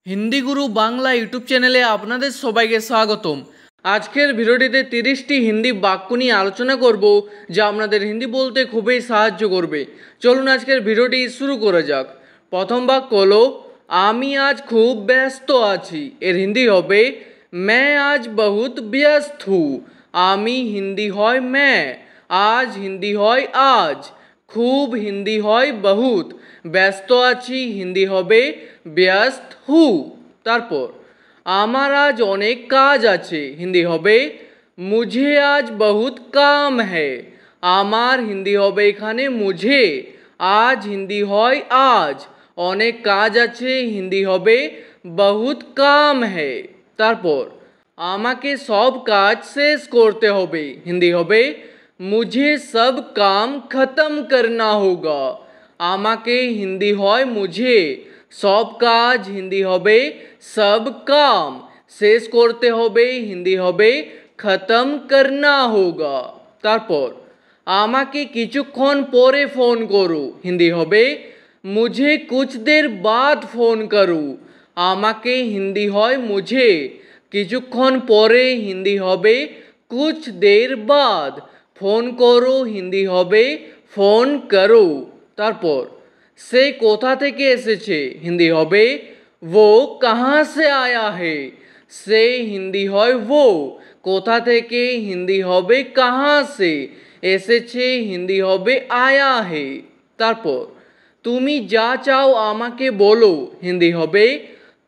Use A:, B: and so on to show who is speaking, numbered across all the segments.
A: हिंदी गुरु Bangla YouTube चैनेले आपनादेर सबाइके स्वागतम। आजकेर भिडियोटिते 30टी हिंदी बाक्य निये आलोचना करब जा आपनादेर हिंदी बोलते खूबई साहाज्य करबे। चलुन आजकेर भिडियोटी शुरू करा जाक। प्रथम बाक्य हलो आमी आज खूब व्यस्त आछि। एर हिंदी होबे मैं आज बहुत व्यस्त हूँ। आमी हिंदी हय मैं, आज हिंदी हय आज, खूब हिंदी हय बहुत, व्यस्त आछि हिंदी होबे व्यस्त हूँ। तारपर आमार आज अनेक काज आछे हिंदी होबे मुझे आज बहुत काम है। आमार हिंदी होबे एखाने मुझे, आज हिंदी हय आज, अनेक काज आछे हिंदी होबे बहुत काम है। तारपर आमाके सब काज शेष करते होबे हिंदी होबे मुझे सब काम खत्म करना होगा। आमाके हिंदी हय मुझे, सब काज हिंदी होबे सब काम, शेष करते होबे हिंदी होबे खत्म करना होगा। तारपर आमाके किछुक्षण परे फोन करो हिंदी होबे मुझे कुछ देर बाद फोन करो। आमाके हिंदी हय मुझे, किछुक्षण परे हिंदी होबे कुछ देर बाद, फोन करो हिंदी होबे फोन करो। तारपर से कोथा थेके एसेछे हिंदी होबे वो कहाँ से आया है। से हिंदी हय वो, कोथा थेके हिंदी होबे कहाँ से, एसेछे हिंदी होबे आया है। तारपर तुमी जा चाओ आमाके बोलो हिंदी होबे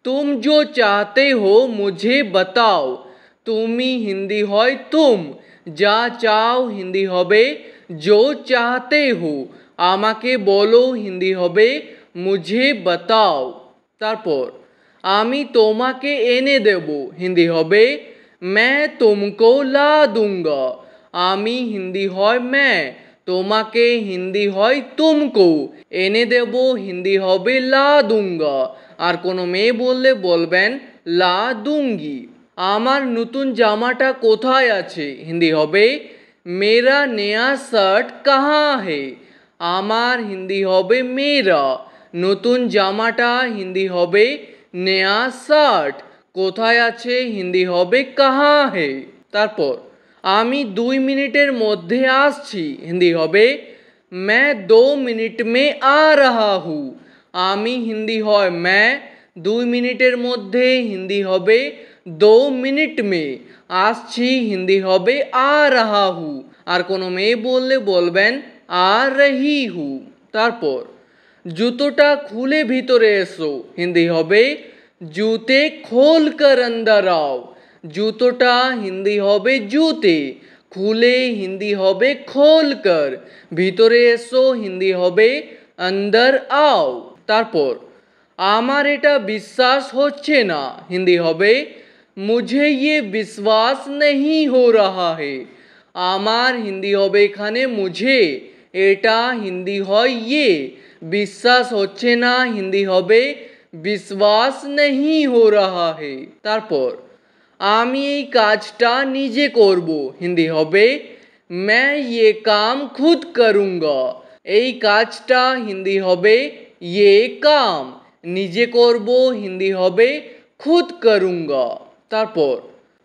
A: तुम जो चाहते हो मुझे बताओ। तुमी हिंदी हय तुम, जा चाओ हिंदी होबे जो चाहते हो, आमाके बोलो हिंदी होबे मुझे बताओ। तारपर आमी तोमाके एने देबो हिंदी होबे मैं तुमको ला दूंगा। आमी हिंदी हय मैं, तोमाके हिंदी हय तुमको, एने देबो हिंदी होबे ला दूंगा। और कोनो मेये बोलले बोलबेन ला दूंगी। आमार नतून जामाटा कोथाय आछे हिंदी होबे मेरा नया शार्ट कहाँ है। आमार हिंदी होबे मेरा, नतून जामाटा हिंदी होबे नया शार्ट, कोथाय आछे हिंदी होबे कहाँ है। तारपर आमी 2 मिनिटेर मध्य आसछि हिंदी होबे मैं 2 मिनट में आ रहा हूँ। आमी हिंदी हय मैं, 2 मिनिटेर मध्य हिंदी होबे 2 मिनट में, आसछि हिंदी होबे आ रहा हूँ। और कोनो मेये बोलले बोलबेन आ रही हूँ। तारपर जूतोटा खुले भीतरे एसो हिंदी होबे जूते खोल कर अंदर आओ। जूतोटा हिंदी होबे जूते, खुले हिंदी होबे खोल कर, भीतरे एसो हिंदी होबे अंदर आओ। तारपर आमार एटा विश्वास होच्छे ना हिंदी होबे मुझे ये विश्वास नहीं हो रहा है। आमार हिंदी होबे एखाने मुझे, एटा हिंदी हय ये, विश्वास होच्छे ना हिंदी होबे विश्वास नहीं हो रहा है। तारपर आमी ये काजटा निजे करबो हिंदी होबे मैं ये काम खुद करूँगा। এই কাজটা হিন্দি হবে ये काम, নিজে করব হিন্দি হবে खुद करूँगा। তারপর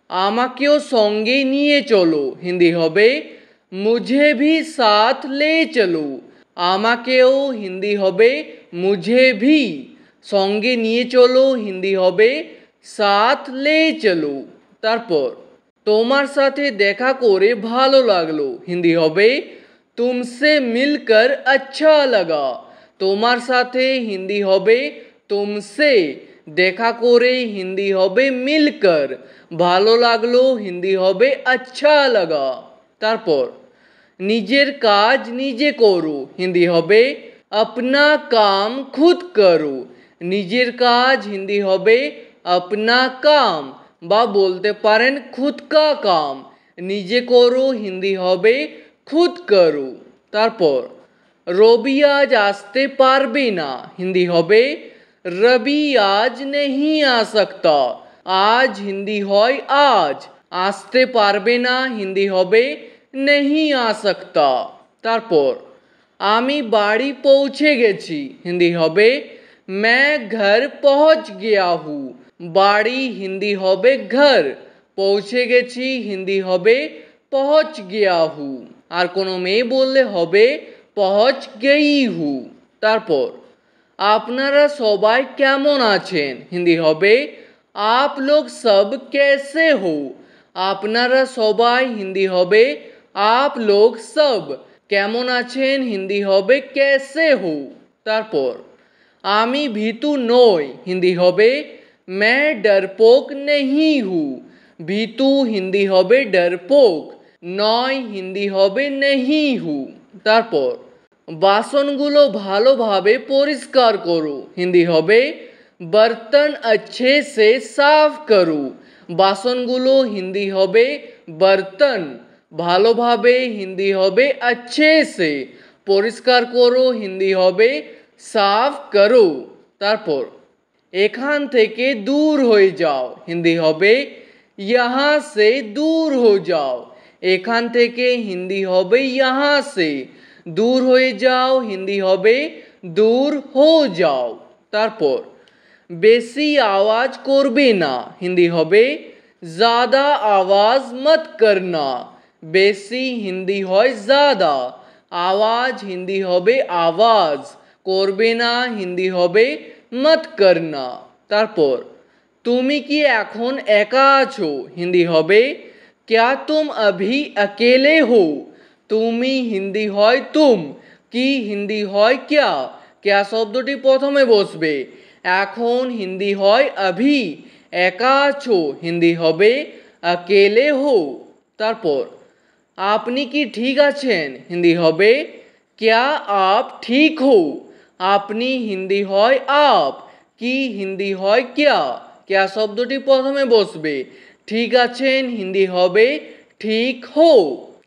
A: আমাকেও সঙ্গে নিয়ে চলো হিন্দি হবে मुझे भी साथ ले चलो। আমাকেও হিন্দি হবে मुझे भी, সঙ্গে নিয়ে চলো হিন্দি হবে साथ ले चलो। তারপর তোমার সাথে দেখা করে ভালো লাগলো হিন্দি হবে तुमसे मिलकर अच्छा लगा। तोमार साथे हिंदी होबे तुमसे, देखा कोरे हिंदी होबे मिलकर, भालो लागलो हिंदी होबे अच्छा लगा। तारपर निजेर काज निजे करो हिंदी होबे अपना काम खुद करो। निजेर काज हिंदी होबे अपना काम बा बोलते पारेन खुद का काम, निजे करो हिंदी होबे खुद करो। तारपर रवि आज आसते पारबे ना हिंदी होबे रवि आज नहीं आ सकता। आज हिंदी हय आज, आसते पारबे ना हिंदी होबे नहीं आ सकता। तारपर आमी बाड़ी पौঁছে গেছি हिंदी होबे मैं घर पहुंच गया हूँ। বাড়ি হিন্দি হবে ঘর, পৌঁছে গেছি হিন্দি হবে পहुंच गया हूँ। আর কোনো মেয়ে বললে হবে पहुंच गई हूँ। তারপর আপনারা সবাই কেমন আছেন হিন্দি হবে आप लोग सब कैसे हो। আপনারা সবাই হিন্দি হবে आप लोग सब, কেমন আছেন হিন্দি হবে कैसे हो। তারপর আমি ভীতু নই হিন্দি হবে मैं डरपोक नहीं हूँ। ভীতু হিন্দি হবে डरपोक, নয় হিন্দি হবে नहीं हूँ। তারপর বাসনগুলো ভালোভাবে পরিষ্কার করো হিন্দি হবে बर्तन अच्छे से साफ करो। বাসনগুলো হিন্দি হবে बर्तन, ভালোভাবে হিন্দি হবে अच्छे से, পরিষ্কার করো হিন্দি হবে সাফ করো। তারপর এখান থেকে দূর হয়ে যাও হিন্দি হবে यहाँ से दूर हो जाओ। এখান থেকে হিন্দি হবে यहाँ से, দূর হয়ে যাও হিন্দি হবে দূর हो जाओ। তারপর বেশি আওয়াজ করবে না হিন্দি হবে ज़्यादा आवाज़ मत करना। বেশি হিন্দি হয় ज़्यादा, আওয়াজ হিন্দি হবে आवाज़, করবে না হিন্দি হবে मत करना। তারপর তুমি কি এখন একা আছো হিন্দি হবে क्या तुम अभी अकेले हो। তুমি হিন্দি হয় তুম, কি হিন্দি হয় क्या, क्या শব্দটি প্রথমে বসবে। এখন হিন্দি হয় अभी, একা আছো হিন্দি হবে अकेले हो। তারপর আপনি কি ঠিক আছেন হিন্দি হবে क्या आप ठीक हो। আপনি হিন্দি হয় आप, কি হিন্দি হয় क्या, क्या শব্দটি প্রথমে বসবে। ঠিক আছেন হিন্দি হবে ঠিক হো।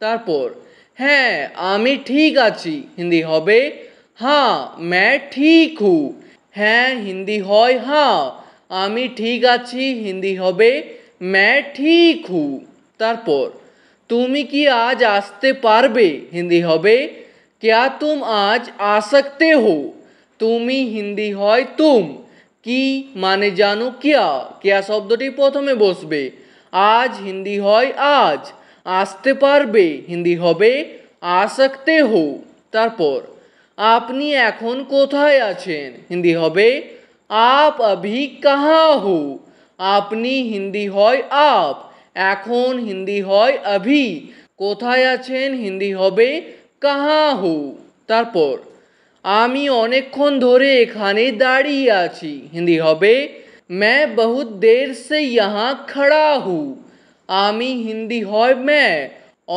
A: তারপর হ্যাঁ আমি ঠিক আছি হিন্দি হবে हाँ मैं ठीक हूँ। হ্যাঁ হিন্দি হয় हाँ, আমি ঠিক আছি হিন্দি হবে मैं ठीक हूँ। তারপর তুমি কি আজ আসতে পারবে হিন্দি হবে क्या तुम आज आ सकते हो। তুমি হিন্দি হয় তুম, কি মানে জানো क्या শব্দটি প্রথমে বসবে। আজ হিন্দি হয় আজ, আসতে পারবে হিন্দি হবে आ सकते हो। তারপর আপনি এখন কোথায় আছেন হিন্দি হবে आप अभी कहाँ हो। আপনি হিন্দি হয় आप, এখন হিন্দি হয় अभी, কোথায় আছেন হিন্দি হবে कहाँ हो। তারপর আমি অনেকক্ষণ ধরে এখানে দাঁড়িয়ে আছি হিন্দি হবে मैं बहुत देर से यहाँ खड़ा हूँ। আমি হিন্দি হয় मैं,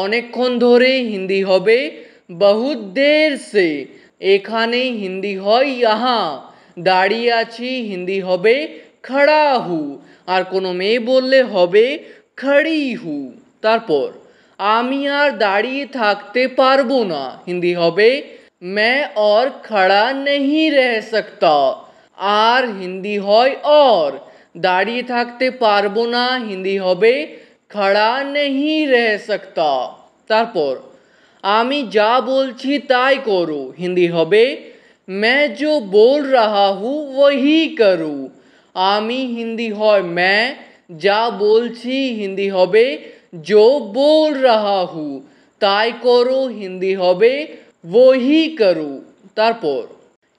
A: অনেকক্ষণ ধরে হিন্দি হবে बहुत देर से, এখানে হিন্দি হয় यहाँ, দাঁড়িয়ে আছি হিন্দি হবে खड़ा हूँ, আর কোনো মেয়ে বললে হবে खड़ी हूँ। তারপর আমি আর দাঁড়িয়ে থাকতে পারবো না হিন্দি হবে मैं और खड़ा नहीं रह सकता। আর হিন্দি হয় और, দাঁড়িয়ে থাকতে পারবো না হিন্দি হবে खड़ा नहीं रह सकता। তারপর আমি যা বলছি তাই করো হিন্দি হবে मैं जो बोल रहा हूँ वही करो। আমি হিন্দি হয় मैं, যা বলছি হিন্দি হবে जो बोल रहा हूँ, তাই করো হিন্দি হবে वही करो। তারপর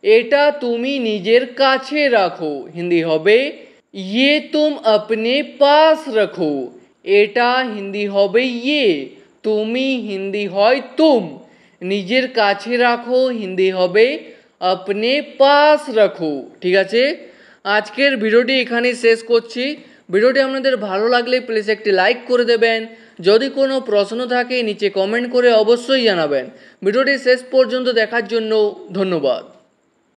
A: এটা তুমি নিজের কাছে রাখো হিন্দি হবে ये तुम अपने पास रखो। এটা হিন্দি হবে ये, তুমি হিন্দি হয় तुम, নিজের কাছে রাখো হিন্দি হবে अपने पास रखो। ঠিক আছে, আজকের ভিডিওটি এখানেই শেষ করছি। ভিডিওটি আপনাদের ভালো লাগলে প্লিজ একটি লাইক করে দেবেন। যদি কোনো প্রশ্ন থাকে নিচে কমেন্ট করে অবশ্যই জানাবেন। ভিডিওটি শেষ পর্যন্ত দেখার জন্য ধন্যবাদ।